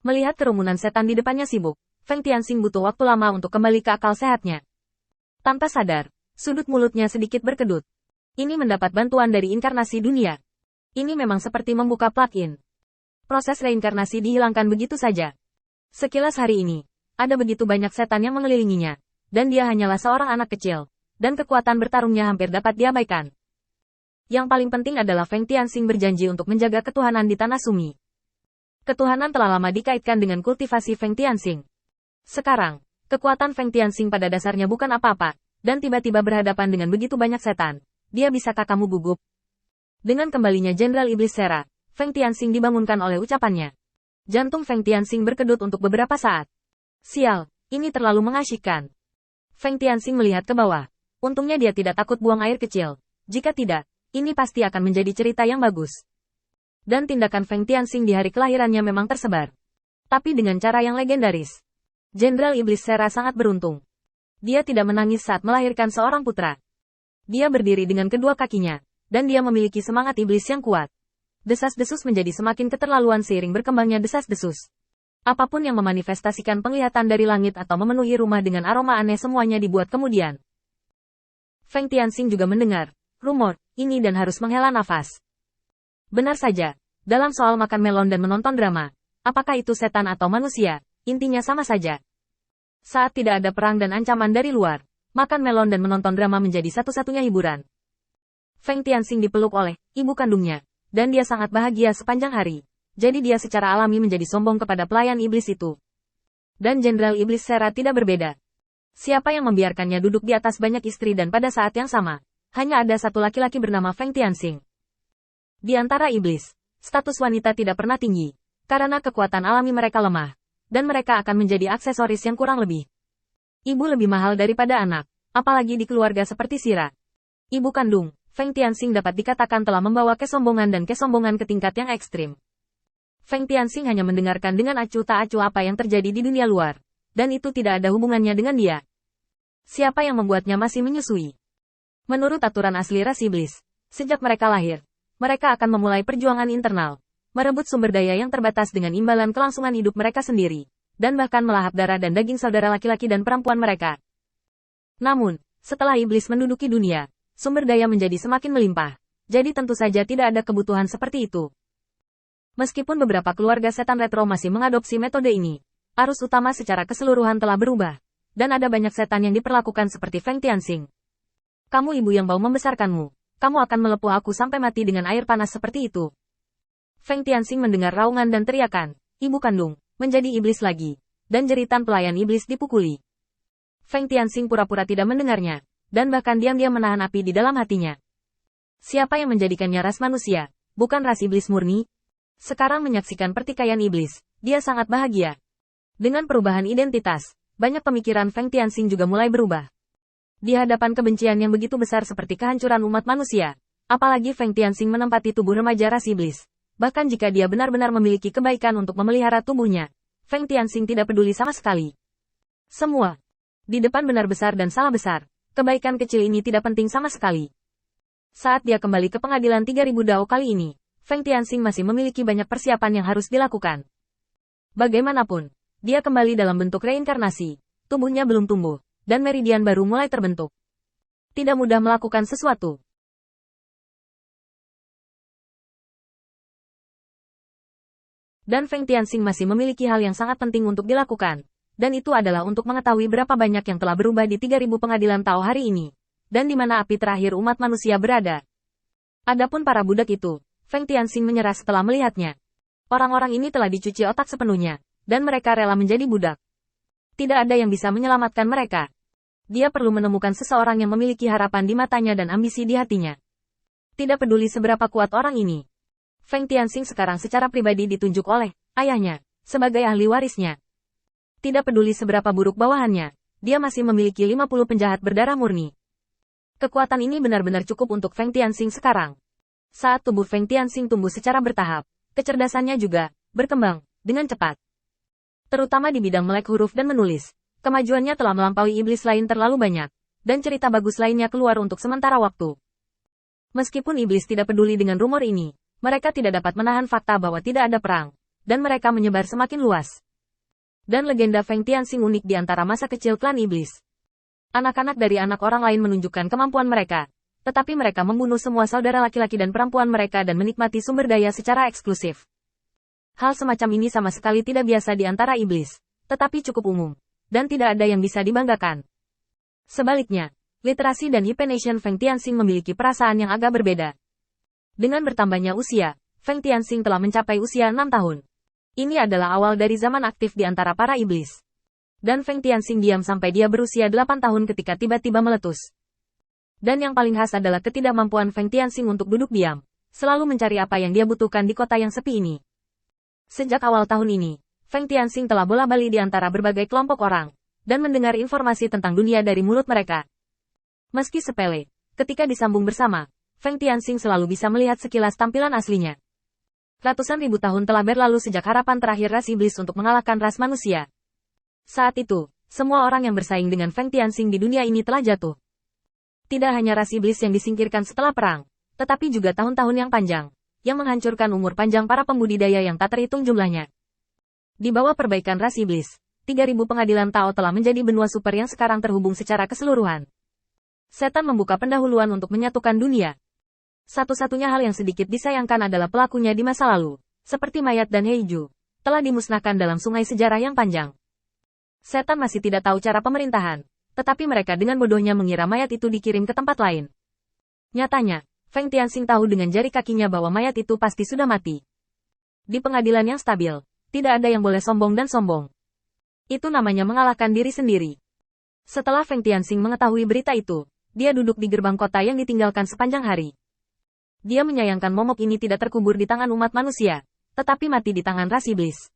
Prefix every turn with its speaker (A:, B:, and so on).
A: Melihat kerumunan setan di depannya sibuk, Feng Tianxing butuh waktu lama untuk kembali ke akal sehatnya. Tanpa sadar, sudut mulutnya sedikit berkedut. Ini mendapat bantuan dari inkarnasi dunia. Ini memang seperti membuka plug-in. Proses reinkarnasi dihilangkan begitu saja. Sekilas hari ini, ada begitu banyak setan yang mengelilinginya, dan dia hanyalah seorang anak kecil, dan kekuatan bertarungnya hampir dapat diabaikan. Yang paling penting adalah Feng Tianxing berjanji untuk menjaga ketuhanan di Tanah Sumi. Ketuhanan telah lama dikaitkan dengan kultivasi Feng Tianxing. Sekarang, kekuatan Feng Tianxing pada dasarnya bukan apa-apa, dan tiba-tiba berhadapan dengan begitu banyak setan. Dia bisakah kamu gugup? Dengan kembalinya Jenderal Iblis Sera, Feng Tianxing dibangunkan oleh ucapannya. Jantung Feng Tianxing berkedut untuk beberapa saat. Sial, ini terlalu mengasyikkan. Feng Tianxing melihat ke bawah. Untungnya dia tidak takut buang air kecil. Jika tidak, ini pasti akan menjadi cerita yang bagus. Dan tindakan Feng Tianxing di hari kelahirannya memang tersebar. Tapi dengan cara yang legendaris. Jenderal Iblis Sera sangat beruntung. Dia tidak menangis saat melahirkan seorang putra. Dia berdiri dengan kedua kakinya, dan dia memiliki semangat iblis yang kuat. Desas-desus menjadi semakin keterlaluan seiring berkembangnya desas-desus. Apapun yang memanifestasikan penglihatan dari langit atau memenuhi rumah dengan aroma aneh semuanya dibuat kemudian. Feng Tianxing juga mendengar rumor ini dan harus menghela nafas. Benar saja, dalam soal makan melon dan menonton drama, apakah itu setan atau manusia, intinya sama saja. Saat tidak ada perang dan ancaman dari luar, makan melon dan menonton drama menjadi satu-satunya hiburan. Feng Tianxing dipeluk oleh ibu kandungnya, dan dia sangat bahagia sepanjang hari. Jadi dia secara alami menjadi sombong kepada pelayan iblis itu. Dan Jenderal Iblis Sera tidak berbeda. Siapa yang membiarkannya duduk di atas banyak istri dan pada saat yang sama, hanya ada satu laki-laki bernama Feng Tianxing. Di antara iblis, status wanita tidak pernah tinggi, karena kekuatan alami mereka lemah, dan mereka akan menjadi aksesoris yang kurang lebih. Ibu lebih mahal daripada anak, apalagi di keluarga seperti Sira. Ibu kandung, Feng Tianxing dapat dikatakan telah membawa kesombongan dan kesombongan ke tingkat yang ekstrim. Feng Tianxing hanya mendengarkan dengan acuh tak acuh apa yang terjadi di dunia luar, dan itu tidak ada hubungannya dengan dia. Siapa yang membuatnya masih menyusui? Menurut aturan asli ras iblis, sejak mereka lahir, mereka akan memulai perjuangan internal, merebut sumber daya yang terbatas dengan imbalan kelangsungan hidup mereka sendiri, dan bahkan melahap darah dan daging saudara laki-laki dan perempuan mereka. Namun, setelah iblis menduduki dunia, sumber daya menjadi semakin melimpah, jadi tentu saja tidak ada kebutuhan seperti itu. Meskipun beberapa keluarga setan retro masih mengadopsi metode ini, arus utama secara keseluruhan telah berubah, dan ada banyak setan yang diperlakukan seperti Feng Tianxing. Kamu ibu yang bau membesarkanmu. Kamu akan melepuh aku sampai mati dengan air panas seperti itu. Feng Tianxing mendengar raungan dan teriakan, ibu kandung, menjadi iblis lagi, dan jeritan pelayan iblis dipukuli. Feng Tianxing pura-pura tidak mendengarnya, dan bahkan diam-diam menahan api di dalam hatinya. Siapa yang menjadikannya ras manusia, bukan ras iblis murni? Sekarang menyaksikan pertikaian iblis, dia sangat bahagia. Dengan perubahan identitas, banyak pemikiran Feng Tianxing juga mulai berubah. Di hadapan kebencian yang begitu besar seperti kehancuran umat manusia, apalagi Feng Tianxing menempati tubuh remaja ras iblis. Bahkan jika dia benar-benar memiliki kebaikan untuk memelihara tubuhnya, Feng Tianxing tidak peduli sama sekali. Semua. Di depan benar besar dan salah besar, kebaikan kecil ini tidak penting sama sekali. Saat dia kembali ke pengadilan 3000 Dao kali ini, Feng Tianxing masih memiliki banyak persiapan yang harus dilakukan. Bagaimanapun, dia kembali dalam bentuk reinkarnasi, tubuhnya belum tumbuh, dan meridian baru mulai terbentuk. Tidak mudah melakukan sesuatu. Dan Feng Tianxing masih memiliki hal yang sangat penting untuk dilakukan, dan itu adalah untuk mengetahui berapa banyak yang telah berubah di 3000 pengadilan Tao hari ini, dan di mana api terakhir umat manusia berada. Adapun para budak itu, Feng Tianxing menyerah setelah melihatnya. Orang-orang ini telah dicuci otak sepenuhnya, dan mereka rela menjadi budak. Tidak ada yang bisa menyelamatkan mereka. Dia perlu menemukan seseorang yang memiliki harapan di matanya dan ambisi di hatinya. Tidak peduli seberapa kuat orang ini. Feng Tianxing sekarang secara pribadi ditunjuk oleh ayahnya sebagai ahli warisnya. Tidak peduli seberapa buruk bawahannya, dia masih memiliki 50 penjahat berdarah murni. Kekuatan ini benar-benar cukup untuk Feng Tianxing sekarang. Saat tubuh Feng Tianxing tumbuh secara bertahap, kecerdasannya juga berkembang dengan cepat. Terutama di bidang melek huruf dan menulis, kemajuannya telah melampaui iblis lain terlalu banyak, dan cerita bagus lainnya keluar untuk sementara waktu. Meskipun iblis tidak peduli dengan rumor ini, mereka tidak dapat menahan fakta bahwa tidak ada perang, dan mereka menyebar semakin luas. Dan legenda Feng Tianxing unik di antara masa kecil klan iblis. Anak-anak dari anak orang lain menunjukkan kemampuan mereka, tetapi mereka membunuh semua saudara laki-laki dan perempuan mereka dan menikmati sumber daya secara eksklusif. Hal semacam ini sama sekali tidak biasa di antara iblis, tetapi cukup umum, dan tidak ada yang bisa dibanggakan. Sebaliknya, literasi dan hypenation Feng Tianxing memiliki perasaan yang agak berbeda. Dengan bertambahnya usia, Feng Tianxing telah mencapai usia 6 tahun. Ini adalah awal dari zaman aktif di antara para iblis. Dan Feng Tianxing diam sampai dia berusia 8 tahun ketika tiba-tiba meletus. Dan yang paling khas adalah ketidakmampuan Feng Tianxing untuk duduk diam, selalu mencari apa yang dia butuhkan di kota yang sepi ini. Sejak awal tahun ini, Feng Tianxing telah bola-bali di antara berbagai kelompok orang, dan mendengar informasi tentang dunia dari mulut mereka. Meski sepele, ketika disambung bersama, Feng Tianxing selalu bisa melihat sekilas tampilan aslinya. Ratusan ribu tahun telah berlalu sejak harapan terakhir ras iblis untuk mengalahkan ras manusia. Saat itu, semua orang yang bersaing dengan Feng Tianxing di dunia ini telah jatuh. Tidak hanya ras iblis yang disingkirkan setelah perang, tetapi juga tahun-tahun yang panjang, yang menghancurkan umur panjang para pembudidaya yang tak terhitung jumlahnya. Di bawah perbaikan ras iblis, 3.000 pengadilan Tao telah menjadi benua super yang sekarang terhubung secara keseluruhan. Setan membuka pendahuluan untuk menyatukan dunia. Satu-satunya hal yang sedikit disayangkan adalah pelakunya di masa lalu, seperti mayat dan Heiju, telah dimusnahkan dalam sungai sejarah yang panjang. Setan masih tidak tahu cara pemerintahan, tetapi mereka dengan bodohnya mengira mayat itu dikirim ke tempat lain. Nyatanya, Feng Tianxing tahu dengan jari kakinya bahwa mayat itu pasti sudah mati. Di pengadilan yang stabil, tidak ada yang boleh sombong dan sombong. Itu namanya mengalahkan diri sendiri. Setelah Feng Tianxing mengetahui berita itu, dia duduk di gerbang kota yang ditinggalkan sepanjang hari. Dia menyayangkan momok ini tidak terkubur di tangan umat manusia, tetapi mati di tangan ras iblis.